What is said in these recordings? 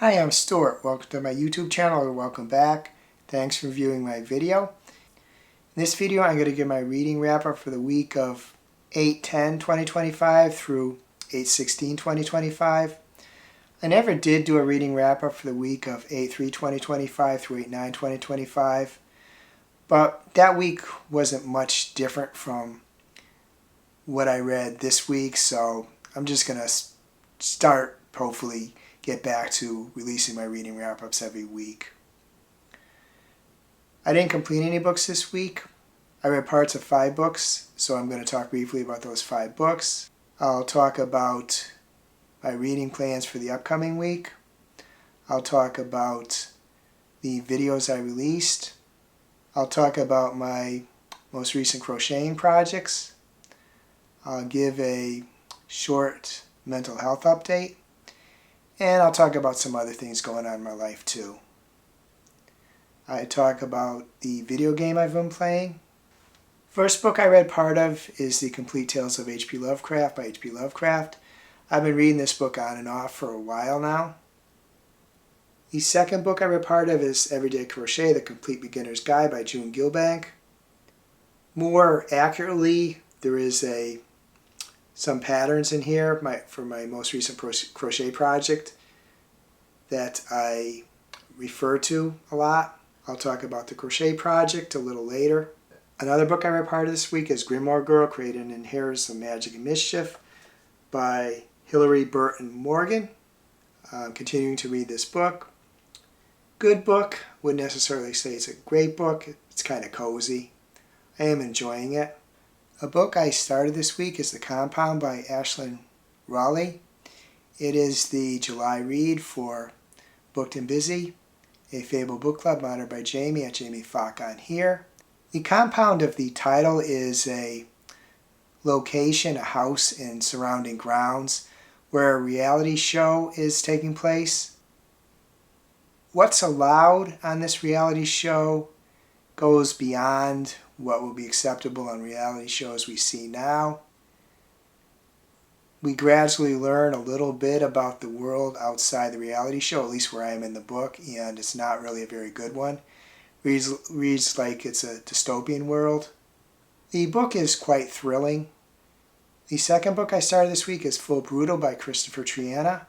Hi, I'm Stuart. Welcome to my YouTube channel, or welcome back. Thanks for viewing my video. In this video, I'm going to give my reading wrap-up for the week of 8/10/2025 through 8/16/2025. I never did do a reading wrap-up for the week of 8/3/2025 through 8/9/2025, but that week wasn't much different from what I read this week, so I'm just going to start, hopefully, get back to releasing my reading wrap-ups every week. I didn't complete any books this week. I read parts of 5 books, so I'm going to talk briefly about those 5 books. I'll talk about my reading plans for the upcoming week. I'll talk about the videos I released. I'll talk about my most recent crocheting projects. I'll give a short mental health update. And I'll talk about some other things going on in my life too. I talk about the video game I've been playing. First book I read part of is the Complete Tales of H.P. Lovecraft by H.P. Lovecraft. I've been reading this book on and off for a while now. The second book I read part of is Everyday Crochet, The Complete Beginner's Guide by June Gilbank. More accurately, there is some patterns in here for my most recent crochet project that I refer to a lot. I'll talk about the crochet project a little later. Another book I read part of this week is Grimoire Girl, Created and Inherits the Magic and Mischief by Hilarie, Burton, Morgan. I'm continuing to read this book. Good book. Wouldn't necessarily say it's a great book. It's kind of cozy. I am enjoying it. A book I started this week is The Compound by Aisling Rawle. It is the July read for Booked and Busy, a Fable book club monitored by Jamie at Jamie Falk on here. The compound of the title is a location, a house and surrounding grounds where a reality show is taking place. What's allowed on this reality show goes beyond what will be acceptable on reality shows we see now. We gradually learn a little bit about the world outside the reality show, at least where I am in the book, and it's not really a very good one. Reads like it's a dystopian world. The book is quite thrilling. The second book I started this week is Full Brutal by Christopher Triana.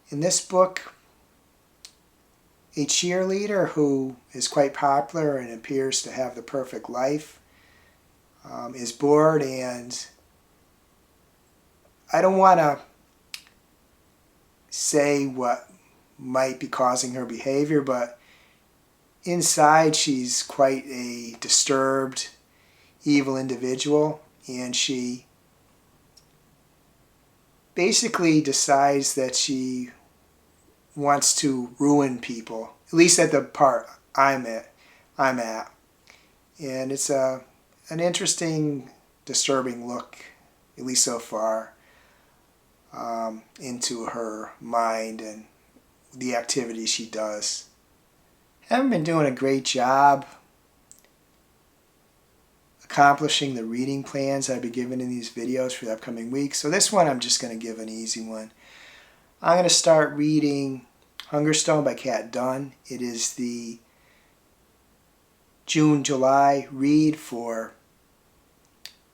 In this book, a cheerleader who is quite popular and appears to have the perfect life is bored, and I don't want to say what might be causing her behavior, but inside she's quite a disturbed, evil individual, and she basically decides that she wants to ruin people, at least at the part I'm at. And it's an interesting, disturbing look, at least so far, into her mind and the activities she does. I haven't been doing a great job accomplishing the reading plans I've been given in these videos for the upcoming week, so this one I'm just going to give an easy one. I'm going to start reading Hungerstone by Kat Dunn. It is the June-July read for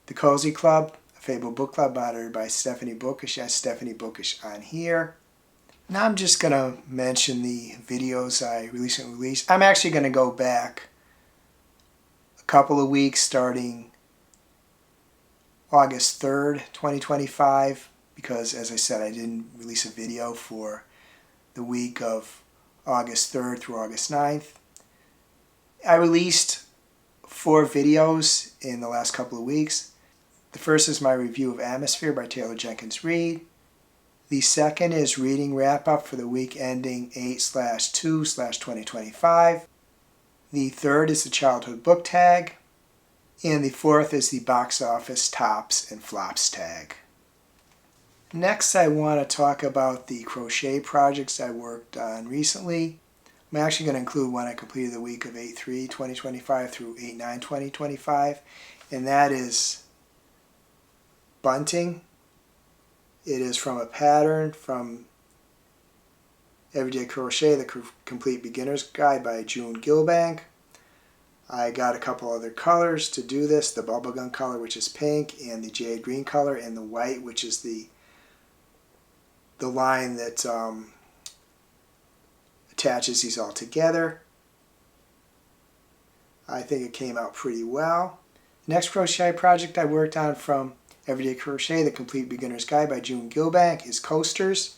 the Cozy Club, a Fable book club monitored by Stephanie Bookish. That's Stephanie Bookish on here. Now I'm just going to mention the videos I recently released. I'm actually going to go back a couple of weeks starting August 3rd, 2025. Because, as I said, I didn't release a video for the week of August 3rd through August 9th. I released 4 videos in the last couple of weeks. The first is my review of Atmosphere by Taylor Jenkins Reid. The second is reading wrap-up for the week ending 8/2/2025. The third is the Childhood Book Tag. And the fourth is the Box Office Tops and Flops Tag. Next, I want to talk about the crochet projects I worked on recently. I'm actually going to include one I completed the week of 8/3/2025 through 8/9/2025, and that is bunting. It is from a pattern from Everyday Crochet, the Complete Beginner's Guide by June Gilbank. I got a couple other colors to do this, the bubblegum color, which is pink, and the jade green color, and the white, which is the line that attaches these all together. I think it came out pretty well. The next crochet project I worked on from Everyday Crochet, the Complete Beginner's Guide by June Gilbank, is coasters.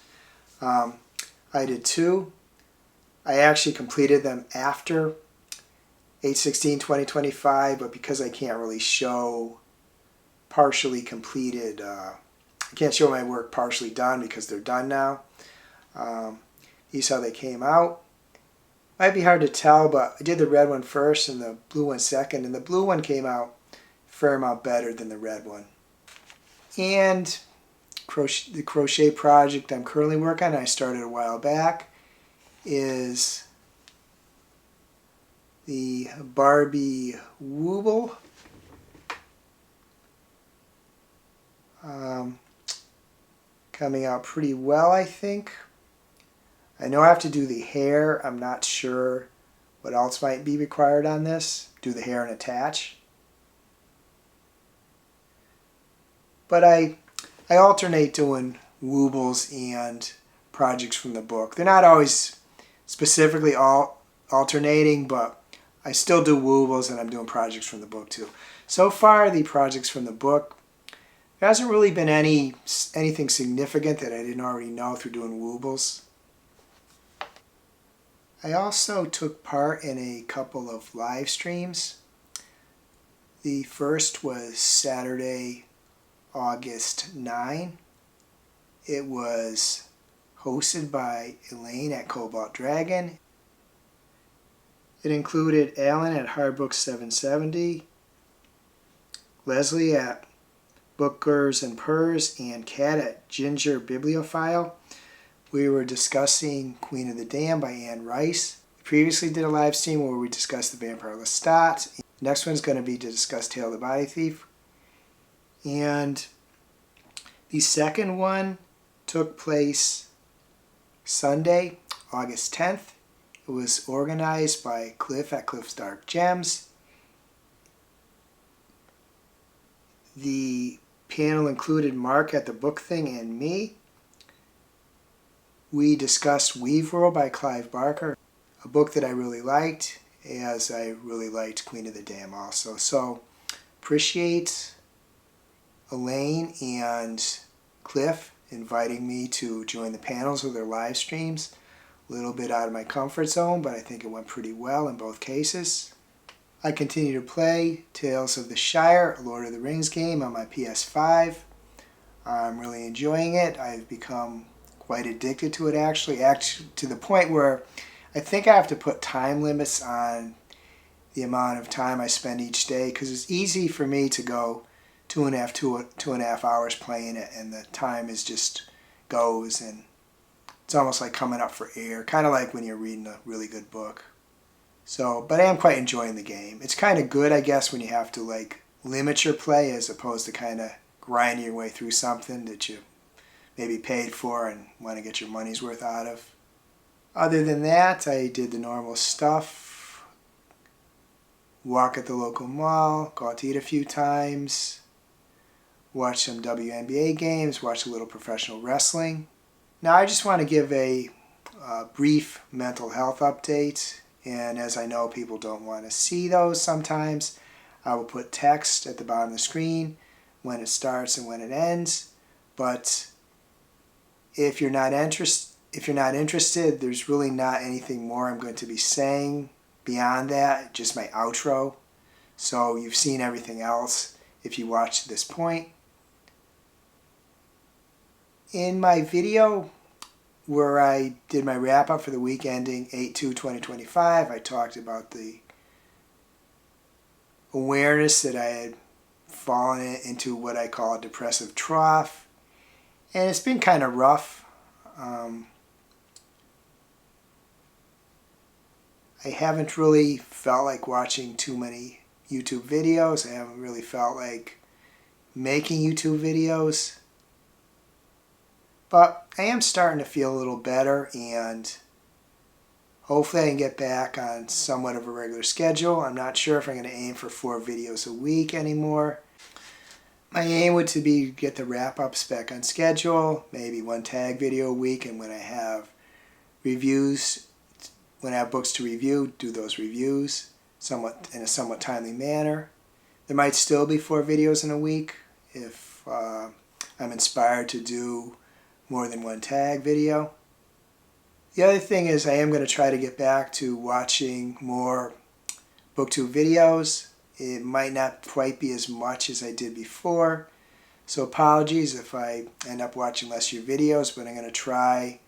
I did 2. I actually completed them after 8/16/2025, but because I can't really show partially completed, I can't show my work partially done because they're done now. These how they came out. Might be hard to tell, but I did the red one first and the blue one second, and the blue one came out a fair amount better than the red one. And the crochet project I'm currently working on, I started a while back, is the Barbie Wooble. Coming out pretty well, I think. I know I have to do the hair. I'm not sure what else might be required on this. Do the hair and attach. But I alternate doing woobles and projects from the book. They're not always specifically alternating, but I still do woobles and I'm doing projects from the book too. So far, the projects from the book, there hasn't really been anything significant that I didn't already know through doing woobles. I also took part in a couple of live streams. The first was Saturday, August 9. It was hosted by Elaine at Cobalt Dragon. It included Alan at Hardbook 770, Leslie at Bookers and Purrs, and Kat at Ginger Bibliophile. We were discussing Queen of the Dam by Anne Rice. We previously did a live stream where we discussed the Vampire Lestat. The next one's going to be to discuss Tale of the Body Thief. And the second one took place Sunday, August 10th. It was organized by Cliff at Cliff's Dark Gems. The panel included Mark at the Book Thing and me. We discussed Weave World by Clive Barker, a book that I really liked, as I really liked Queen of the Dam also. So, appreciate Elaine and Cliff inviting me to join the panels with their live streams. A little bit out of my comfort zone, but I think it went pretty well in both cases. I continue to play Tales of the Shire, a Lord of the Rings game on my PS5. I'm really enjoying it. I've become quite addicted to it actually to the point where I think I have to put time limits on the amount of time I spend each day, because it's easy for me to go two and a half hours playing it, and the time is just goes, and it's almost like coming up for air, kind of like when you're reading a really good book. So, but I am quite enjoying the game. It's kind of good, I guess, when you have to like limit your play as opposed to kind of grinding your way through something that you maybe paid for and want to get your money's worth out of. Other than that, I did the normal stuff. Walk at the local mall, go out to eat a few times, watch some WNBA games, watch a little professional wrestling. Now I just want to give a brief mental health update, and as I know people don't want to see those sometimes, I will put text at the bottom of the screen when it starts and when it ends. But if you're not interested, there's really not anything more I'm going to be saying beyond that, just my outro. So you've seen everything else if you watch to this point. In my video where I did my wrap up for the week ending 8/2/2025, I talked about the awareness that I had fallen into what I call a depressive trough. And it's been kind of rough. I haven't really felt like watching too many YouTube videos. I haven't really felt like making YouTube videos. But I am starting to feel a little better, and hopefully I can get back on somewhat of a regular schedule. I'm not sure if I'm going to aim for 4 videos a week anymore. My aim would to be get the wrap-ups back on schedule, maybe 1 tag video a week, and when I have reviews, when I have books to review, do those reviews in a somewhat timely manner. There might still be 4 videos in a week if I'm inspired to do more than 1 tag video. The other thing is I am going to try to get back to watching more BookTube videos. It might not quite be as much as I did before, so apologies if I end up watching less of your videos, but I'm going to try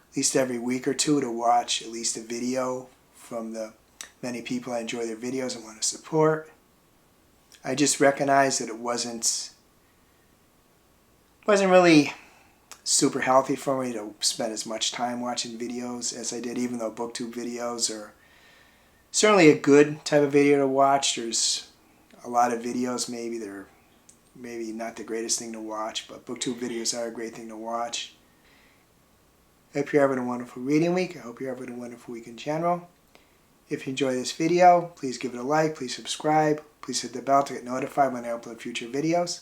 at least every week or 2 to watch at least a video from the many people I enjoy their videos and want to support. I just recognized that it wasn't really super healthy for me to spend as much time watching videos as I did, even though BookTube videos are certainly a good type of video to watch. There's a lot of videos, they're maybe not the greatest thing to watch, but BookTube videos are a great thing to watch. I hope you're having a wonderful reading week. I hope you're having a wonderful week in general. If you enjoy this video, please give it a like, please subscribe, please hit the bell to get notified when I upload future videos.